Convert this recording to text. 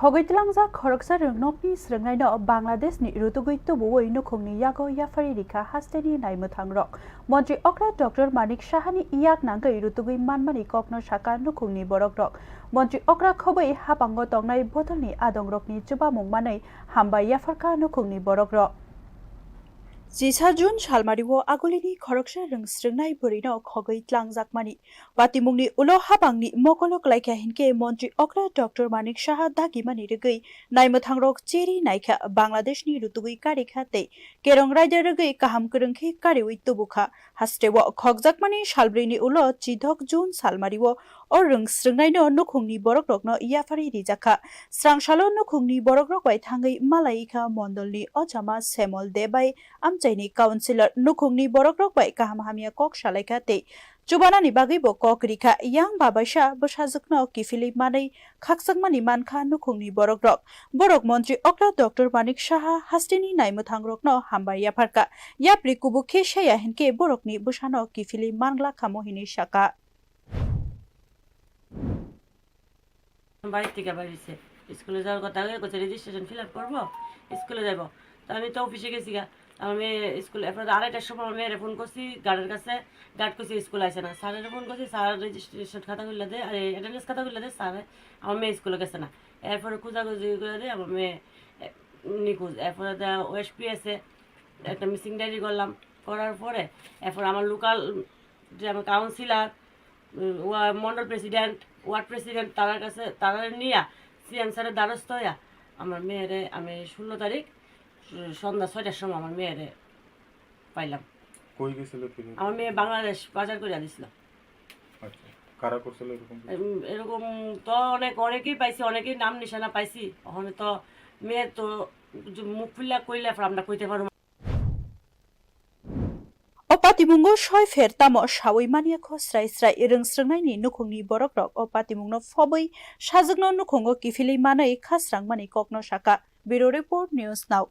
Khogitlangjak khoroksa Rwngnokni swrwngnaino Bangladeshni rutugui tubuwi nukhungni yago yafari rikha hasteni naimuthangrok Montri Okra Dr. Manik Shahani iyak nangai rutugui manmani kokno shaka nukhungni borokrok Montri Okra khobai hapango tongnai botolni adongrokni chubamung manai hamba yafarka nukhungni borokrok Jisa Jun Shalmariwo Agolini khoroksa swrwngnai burino khogitlangjak Batimungni ulo habangni mokolok laika hinke Montri Okra Dr. Manik Shaha dagimani rigui naimuthangrok cheri naikha Bangladeshni rutugui karikha te kerong raida rigui kaham kurungkhi kariwi tubukha hastewo khogjakmani shalbrini ulo chidhok Jun Shalmariwo or swrwngnaino nukhungni borokrokno iyafari rijakha srangshalo nukhungni borokrok bai thangai malaika mondolni ochama semol debai amchaini councilor nukhungni borokrok bai kaham hamia kok shalaika te Chubana ni bagi bo kok rikha yang babasha bosajukno kifili manai khaksakmani mankha nukhungni borokrok borok Montri Okra Dr. Manik Shaha hasteni naimuthangrokno hamba yafarka yapri kubu kheshaya hinke borokni busano kifili mangla khamohini shaka বাড়ি থেকে বাড়িছে স্কুলে যাওয়ার কথা কইছে registration fill up করবো স্কুলে যাব তো আমি তো অফিসে গেছি গা আমি স্কুলে এরপর আড়াইটার সময় আমি ফোন করছি গার্ডের কাছে গার্ড করছি স্কুল আসে না স্যারের ফোন করছি স্যার রেজিস্ট্রেশন খাতা করলে দে আর অ্যাটেন্ডেন্স খাতা করলে দে স্যার আমার মেয়ে স্কুলে গেছে না এরপরে খোঁজাখুঁজি করে দিয়ে আমার মেয়ে নিখোঁজ এরপরে ওএসপি আছে একটা মিসিং ডায়েরি করলাম করার পরে এরপর আমার লোকাল যে আমার councillor Mondal president word president তার কাছে তারা নিয়ে সিএম স্যারের দ্বারস্থ হইয়া আমার মেয়েরে আমি 16 তারিখ সন্ধ্যা 6টার সময় আমার মেয়েরে পাইলাম। কই গেছিল কি আমার মেয়ে বাংলাদেশ বাজার করে দিছিল। আচ্ছা কারা করছিল এরকম তো অনেকেই পাইছি অনেকেই নাম নিশানা পাইছি ওখানে তো মেয়ে তো মুখ ফুল্লা কইলে আমরা কইতে পারবো Opatimungo shoi fertamo shawai mania kho srai rwngnaini nukhungni borokrok opatimungno phoboi sajukno nukhungo kifili manai khasrang mani kokno shaka Bureau Report News Now